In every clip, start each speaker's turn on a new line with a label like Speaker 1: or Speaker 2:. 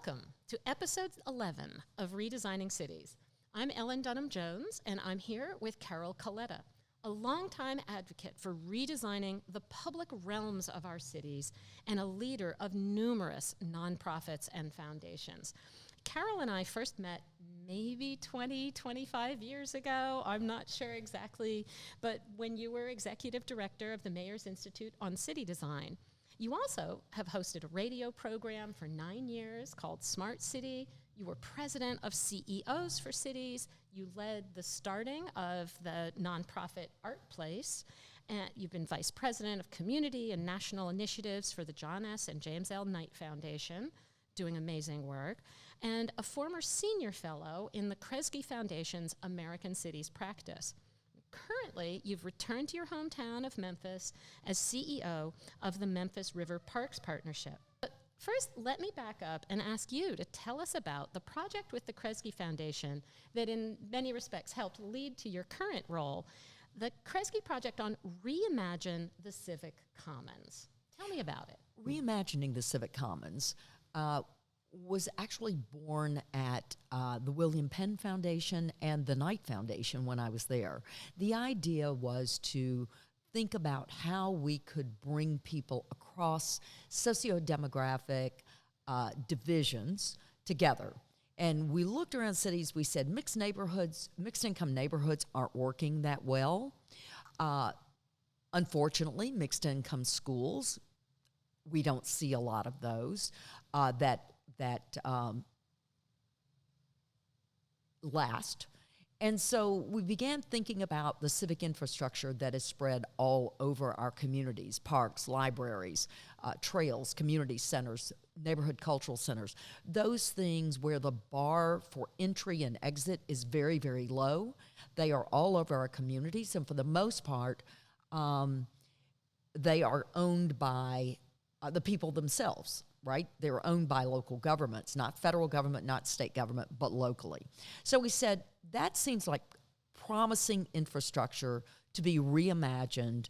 Speaker 1: Welcome to episode 11 of Redesigning Cities. I'm Ellen Dunham-Jones, and I'm here with Coletta, a longtime advocate for redesigning the public realms of our cities and a leader of numerous nonprofits and foundations. Carol and I first met maybe 25 years ago. I'm not sure exactly, but when you were executive director of the Mayor's Institute on City Design. You also have hosted a radio program for 9 years called Smart City. You were president of CEOs for Cities. You led the starting of the nonprofit Art Place. And you've been vice president of community and national initiatives for the John S. and James L. Knight Foundation, doing amazing work, and a former senior fellow in the Kresge Foundation's American Cities Practice. Currently, you've returned to your hometown of Memphis as CEO of the Memphis River Parks Partnership. But first, let me back up and ask you to tell us about the project with the Kresge Foundation that in many respects helped lead to your current role, the Kresge project on Reimagine the Civic Commons. Tell me about it.
Speaker 2: Reimagining the Civic Commons was actually born at the William Penn Foundation and the Knight Foundation when I was there. The idea was to think about how we could bring people across socio-demographic divisions together. And we looked around cities, we said mixed income neighborhoods aren't working that well. Unfortunately, mixed income schools, we don't see a lot of those that last. And so we began thinking about the civic infrastructure that is spread all over our communities: parks, libraries, trails, community centers, neighborhood cultural centers. Those things where the bar for entry and exit is very, very low. They are all over our communities, and for the most part, they are owned by the people themselves. Right? They're owned by local governments, not federal government, not state government, but locally. So we said, that seems like promising infrastructure to be reimagined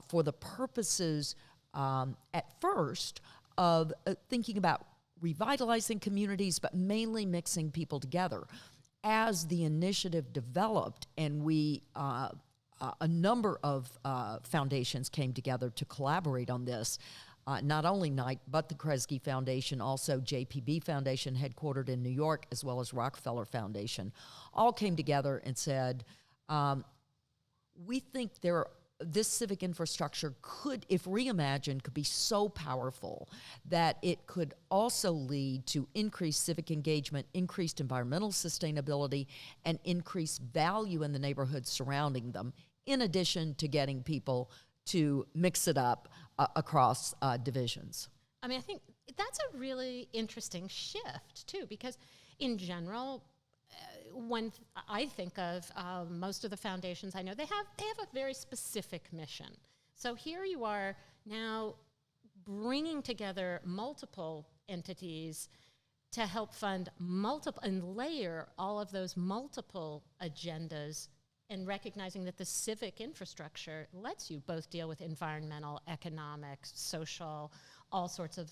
Speaker 2: for the purposes, at first, of thinking about revitalizing communities, but mainly mixing people together. As the initiative developed and a number of foundations came together to collaborate on this, not only Knight, but the Kresge Foundation, also JPB Foundation, headquartered in New York, as well as Rockefeller Foundation, all came together and said, we think this civic infrastructure could, if reimagined, could be so powerful that it could also lead to increased civic engagement, increased environmental sustainability, and increased value in the neighborhoods surrounding them, in addition to getting people to mix it up across divisions.
Speaker 1: I mean, I think that's a really interesting shift, too, because in general, when I think of most of the foundations I know, they have a very specific mission. So here you are now bringing together multiple entities to help fund multiple and layer all of those multiple agendas, and recognizing that the civic infrastructure lets you both deal with environmental, economic, social, all sorts of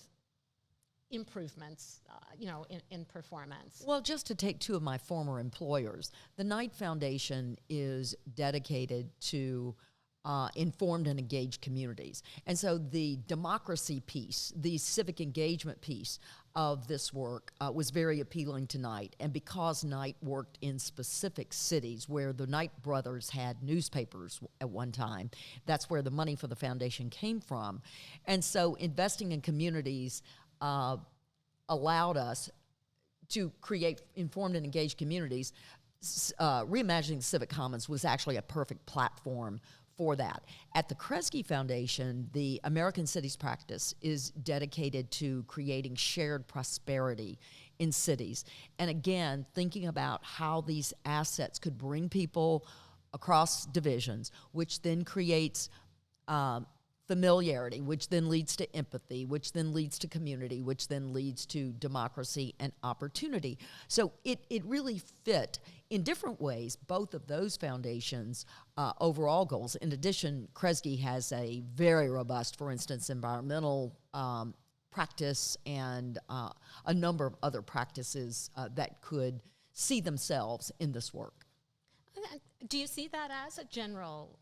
Speaker 1: improvements, in performance.
Speaker 2: Well, just to take two of my former employers, the Knight Foundation is dedicated to informed and engaged communities. And so the democracy piece, the civic engagement piece of this work was very appealing to Knight. And because Knight worked in specific cities where the Knight brothers had newspapers at one time, that's where the money for the foundation came from. And so investing in communities allowed us to create informed and engaged communities. Reimagining the Civic Commons was actually a perfect platform for that. At the Kresge Foundation, the American Cities Practice is dedicated to creating shared prosperity in cities. And again, thinking about how these assets could bring people across divisions, which then creates familiarity, which then leads to empathy, which then leads to community, which then leads to democracy and opportunity. So it really fit in different ways both of those foundations' overall goals. In addition, Kresge has a very robust, for instance, environmental practice and a number of other practices that could see themselves in this work.
Speaker 1: Do you see that as a general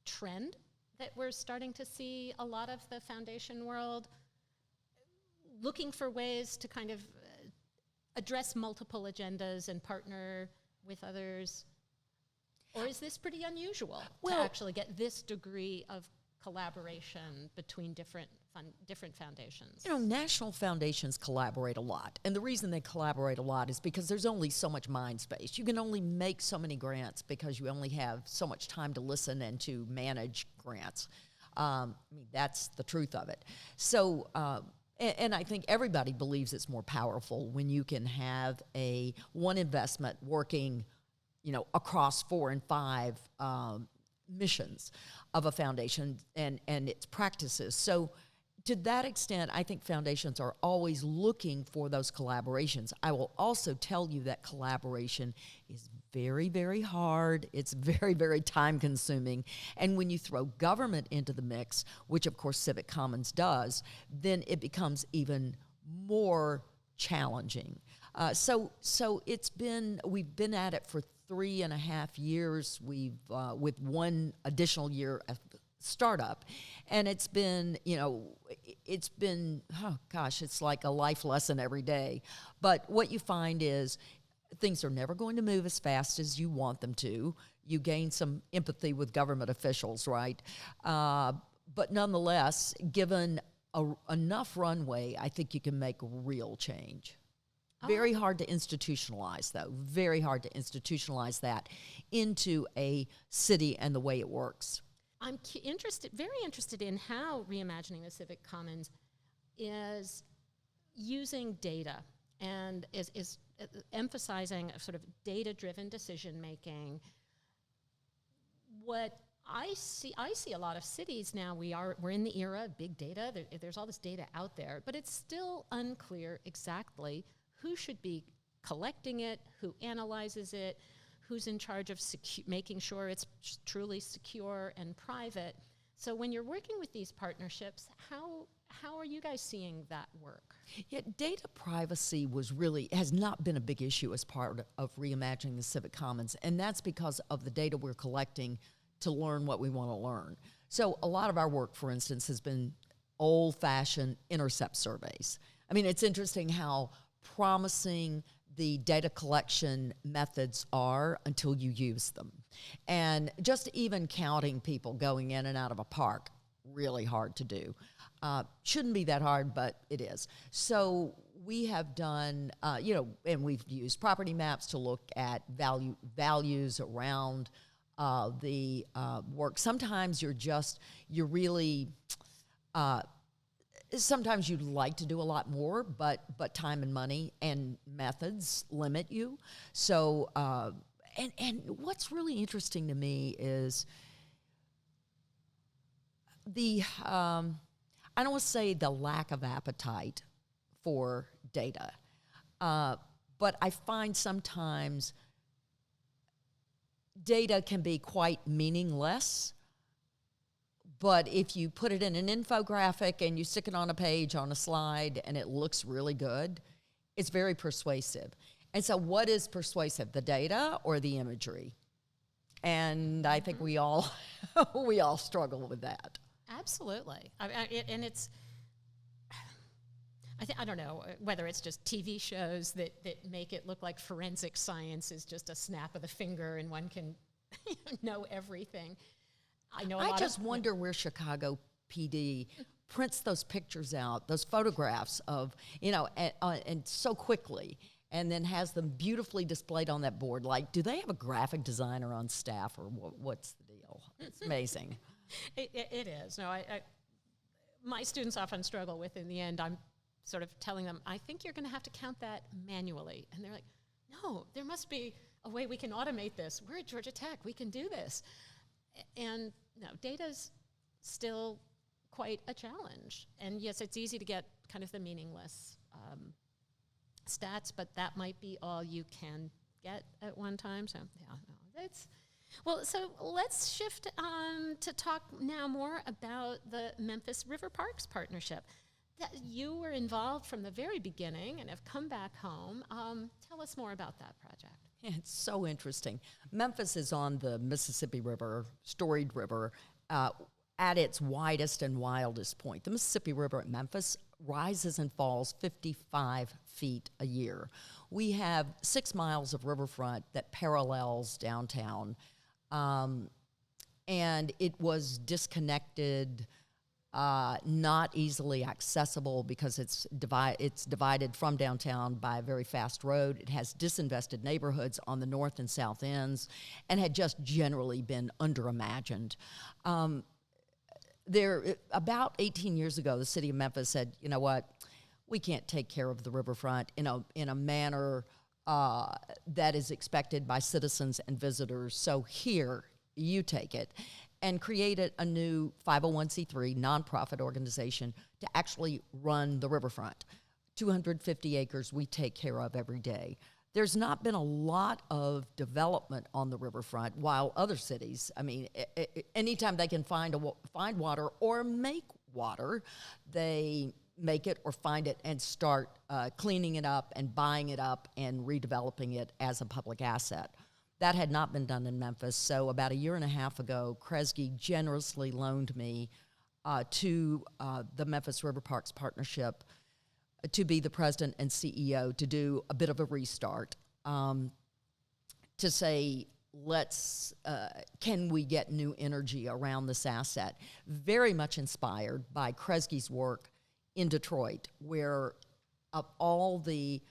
Speaker 1: trend, that we're starting to see a lot of the foundation world looking for ways to kind of address multiple agendas and partner with others? Or is this pretty unusual to actually get this degree of collaboration between different foundations?
Speaker 2: National foundations collaborate a lot. And the reason they collaborate a lot is because there's only so much mind space. You can only make so many grants because you only have so much time to listen and to manage grants. That's the truth of it. So, and I think everybody believes it's more powerful when you can have one investment working, across 4 and 5 missions of a foundation and its practices. So to that extent, I think foundations are always looking for those collaborations. I will also tell you that collaboration is very, very hard. It's very, very time-consuming. And when you throw government into the mix, which of course Civic Commons does, then it becomes even more challenging. So we've been at it for 3.5 years. We've with 1 additional year of startup, and it's been it's like a life lesson every day. But what you find is things are never going to move as fast as you want them to. You gain some empathy with government officials, right? But nonetheless, given enough runway, I think you can make real change. Very hard to institutionalize, though. Very hard to institutionalize that into a city and the way it works.
Speaker 1: I'm very interested in how Reimagining the Civic Commons is using data and is emphasizing a sort of data-driven decision-making. What I see a lot of cities now, we're in the era of big data. There's all this data out there, but it's still unclear exactly who should be collecting it, who analyzes it, who's in charge of making sure it's truly secure and private. So when you're working with these partnerships, how are you guys seeing that work?
Speaker 2: Yeah, data privacy has not been a big issue as part of Reimagining the Civic Commons, and that's because of the data we're collecting to learn what we want to learn. So a lot of our work, for instance, has been old-fashioned intercept surveys. I mean, it's interesting how promising the data collection methods are until you use them. And just even counting people going in and out of a park, really hard to do. Shouldn't be that hard, but it is. So we have done, and we've used property maps to look at values around the work. Sometimes sometimes you'd like to do a lot more, but time and money and methods limit you. So, and what's really interesting to me is I don't want to say the lack of appetite for data, but I find sometimes data can be quite meaningless. But if you put it in an infographic and you stick it on a page, on a slide, and it looks really good, it's very persuasive. And so what is persuasive, the data or the imagery? And I think we all struggle with that.
Speaker 1: Absolutely. I don't know whether it's just TV shows that make it look like forensic science is just a snap of the finger and one can know everything. I just wonder where
Speaker 2: Chicago PD prints those pictures out, those photographs of, and so quickly, and then has them beautifully displayed on that board. Like, do they have a graphic designer on staff, or what's the deal? It's amazing.
Speaker 1: It is. No, my students often struggle with, in the end, I'm sort of telling them, I think you're going to have to count that manually. And they're like, no, there must be a way we can automate this. We're at Georgia Tech. We can do this. And no, data's still quite a challenge. And yes, it's easy to get kind of the meaningless stats, but that might be all you can get at one time. So yeah, no, so let's shift to talk now more about the Memphis River Parks partnership. You were involved from the very beginning and have come back home. Tell us more about that project.
Speaker 2: Yeah, it's so interesting. Memphis is on the Mississippi River, storied river, at its widest and wildest point. The Mississippi River at Memphis rises and falls 55 feet a year. We have 6 miles of riverfront that parallels downtown, and it was disconnected, not easily accessible because it's divided from downtown by a very fast road. It has disinvested neighborhoods on the north and south ends and had just generally been underimagined. About 18 years ago, the city of Memphis said, you know what, we can't take care of the riverfront in a manner that is expected by citizens and visitors, so here, you take it, and created a new 501c3 nonprofit organization to actually run the riverfront. 250 acres we take care of every day. There's not been a lot of development on the riverfront, while other cities, I mean, anytime they can find water or make water, they make it or find it and start cleaning it up and buying it up and redeveloping it as a public asset. That had not been done in Memphis, so about a year and a half ago, Kresge generously loaned me to the Memphis River Parks Partnership to be the president and CEO, to do a bit of a restart, to say, can we get new energy around this asset? Very much inspired by Kresge's work in Detroit, where of all the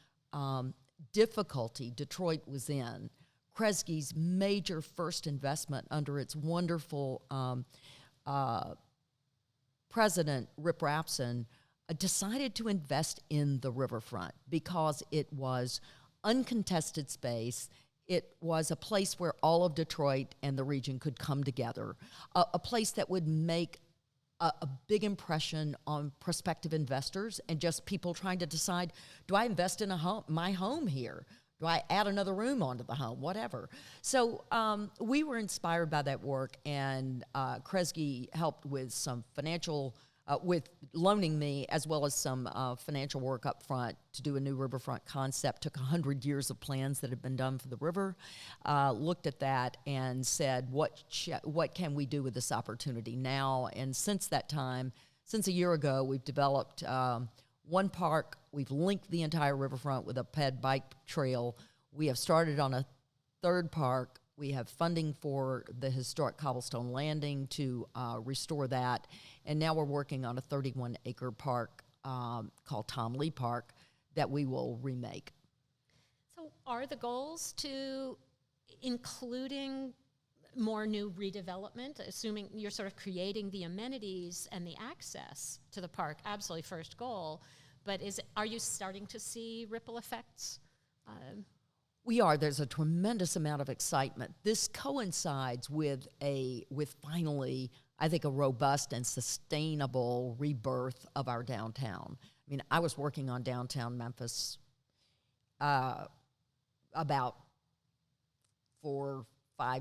Speaker 2: difficulty Detroit was in, Kresge's major first investment under its wonderful president, Rip Rapson, decided to invest in the riverfront because it was uncontested space. It was a place where all of Detroit and the region could come together, a place that would make a big impression on prospective investors and just people trying to decide, do I invest in my home here? Do I add another room onto the home? Whatever. So we were inspired by that work, and Kresge helped with some financial, with loaning me, as well as some financial work up front to do a new riverfront concept. Took 100 years of plans that had been done for the river, looked at that and said, what can we do with this opportunity now? And since that time, since a year ago, we've developed one park. We've linked the entire riverfront with a ped bike trail. We have started on a third park. We have funding for the historic cobblestone landing to restore that. And now we're working on a 31-acre park called Tom Lee Park that we will remake.
Speaker 1: So are the goals to including more new redevelopment, assuming you're sort of creating the amenities and the access to the park, absolutely first goal, but are you starting to see ripple effects?
Speaker 2: We are. There's a tremendous amount of excitement. This coincides with finally, I think, a robust and sustainable rebirth of our downtown. I mean, I was working on downtown Memphis about 4-5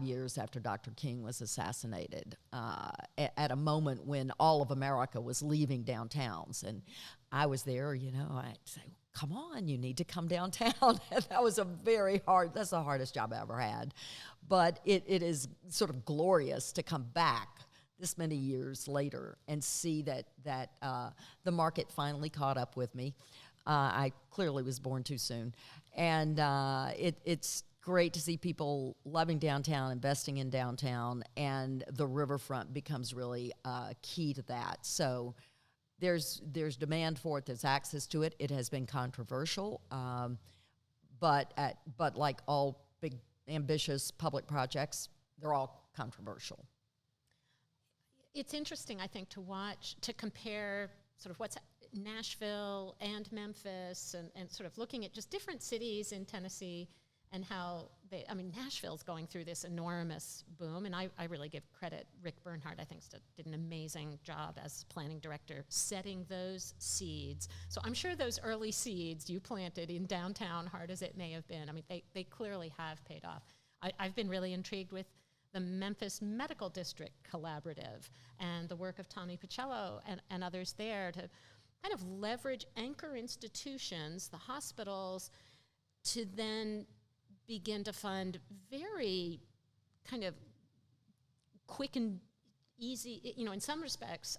Speaker 2: years after Dr. King was assassinated, at a moment when all of America was leaving downtowns. And I was there, I'd say, come on, you need to come downtown. That was that's the hardest job I ever had. But it is sort of glorious to come back this many years later and see that the market finally caught up with me. I clearly was born too soon. And it's great to see people loving downtown, investing in downtown, and the riverfront becomes really key to that. So there's demand for it. There's access to it. It has been controversial, but like all big, ambitious public projects, they're all controversial.
Speaker 1: It's interesting, I think, to compare sort of what's Nashville and Memphis, and sort of looking at just different cities in Tennessee and how Nashville's going through this enormous boom, and I really give credit. Rick Bernhardt, I think, did an amazing job as planning director setting those seeds. So I'm sure those early seeds you planted in downtown, hard as it may have been, they clearly have paid off. I've been really intrigued with the Memphis Medical District Collaborative and the work of Tommy Pacello and others there kind of leverage anchor institutions, the hospitals, to then begin to fund very kind of quick and easy, in some respects,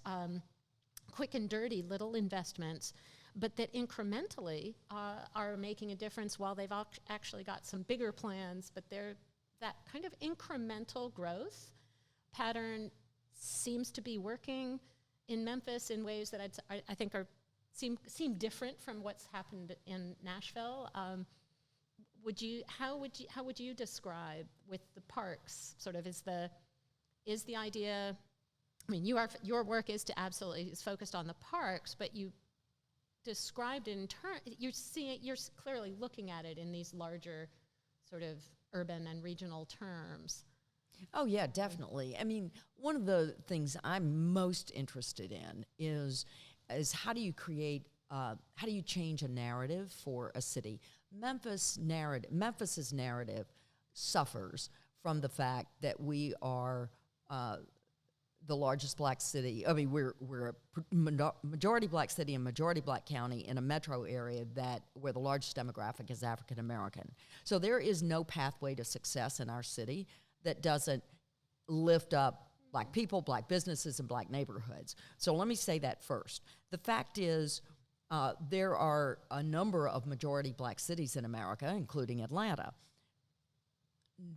Speaker 1: quick and dirty little investments, but that incrementally are making a difference while they've actually got some bigger plans. But that kind of incremental growth pattern seems to be working in Memphis in ways that I think seem different from what's happened in Nashville. How would you describe with the parks? Sort of is the idea? I mean, your work is focused on the parks, but you described it in turn. You're clearly looking at it in these larger, sort of urban and regional terms.
Speaker 2: Oh yeah, definitely. I mean, one of the things I'm most interested in is how do you change a narrative for a city? Memphis's narrative suffers from the fact that we are the largest black city. I mean, we're a majority black city and majority black county in a metro area where the largest demographic is African American. So there is no pathway to success in our city that doesn't lift up black people, black businesses, and black neighborhoods. So let me say that first. The fact is, there are a number of majority black cities in America, including Atlanta.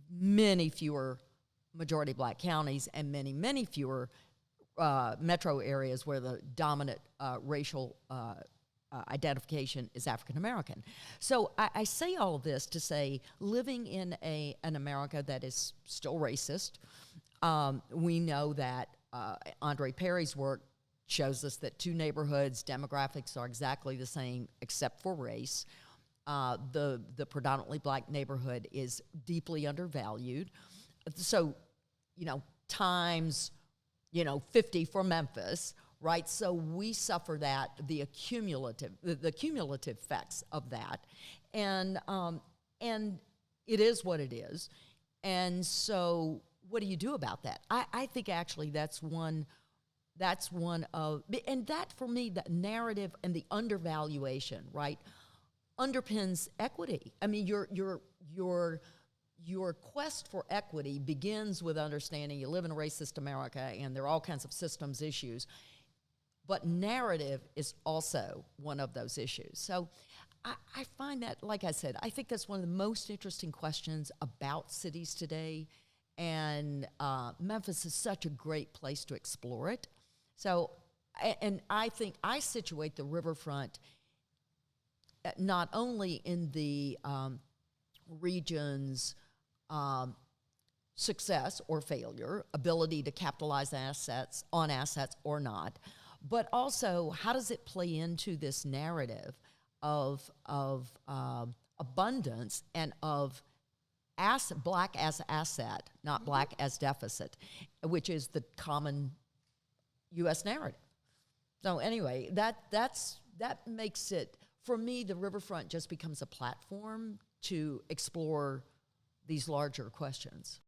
Speaker 2: Many fewer majority black counties and many, many fewer metro areas where the dominant racial identification is African American. So I say all of this to say, living in an America that is still racist, we know that Andre Perry's work shows us that two neighborhoods' demographics are exactly the same except for race. The predominantly black neighborhood is deeply undervalued. So, times, 50 for Memphis, right? So we suffer the cumulative effects of that. And it is what it is. And so what do you do about that? I think actually that's one of, and that for me, the narrative and the undervaluation, right, underpins equity. I mean, your quest for equity begins with understanding you live in a racist America and there are all kinds of systems issues, but narrative is also one of those issues. So I find that, like I said, I think that's one of the most interesting questions about cities today, and Memphis is such a great place to explore it. So, and I think I situate the riverfront not only in the region's success or failure, ability to capitalize on assets or not, but also how does it play into this narrative of abundance and of black as asset, not black as deficit, which is the common U.S. narrative. So anyway, that makes it, for me, the riverfront just becomes a platform to explore these larger questions.